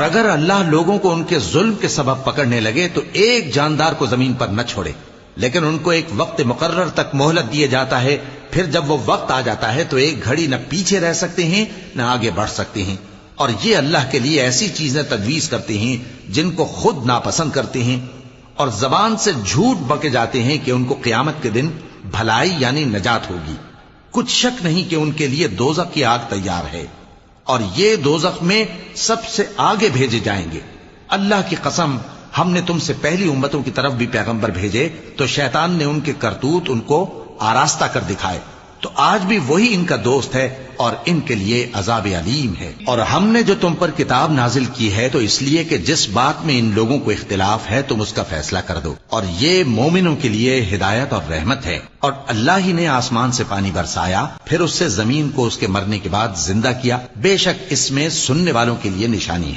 अगर अल्लाह लोगों को उनके जुल्म के सबब पकड़ने लगे तो एक जानदार को जमीन पर न छोड़े, लेकिन उनको एक वक्त मुकर्रर तक मोहलत दिया जाता है। फिर जब वो वक्त आ जाता है तो एक घड़ी न पीछे रह सकते हैं न आगे बढ़ सकते हैं। और ये अल्लाह के लिए ऐसी चीजें तजवीज करते हैं जिनको खुद नापसंद करते हैं, और जबान से झूठ बके जाते हैं कि उनको क़यामत के दिन भलाई यानी नजात होगी। कुछ शक नहीं कि उनके लिए दोजख की आग तैयार है, और ये दोजख में सबसे आगे भेजे जाएंगे। अल्लाह की कसम, हमने तुमसे पहली उम्मतों की तरफ भी पैगंबर भेजे तो शैतान ने उनके करतूत उनको आरास्ता कर दिखाए, तो आज भी वही इनका दोस्त है और इनके लिए अजाब अलीम है। और हमने जो तुम पर किताब नाजिल की है तो इसलिए कि जिस बात में इन लोगों को इख्तिलाफ है तुम उसका फैसला कर दो, और ये मोमिनों के लिए हिदायत और रहमत है। और अल्लाह ही ने आसमान से पानी बरसाया, फिर उससे जमीन को उसके मरने के बाद जिंदा किया। बेशक इसमें सुनने वालों के लिए निशानी है।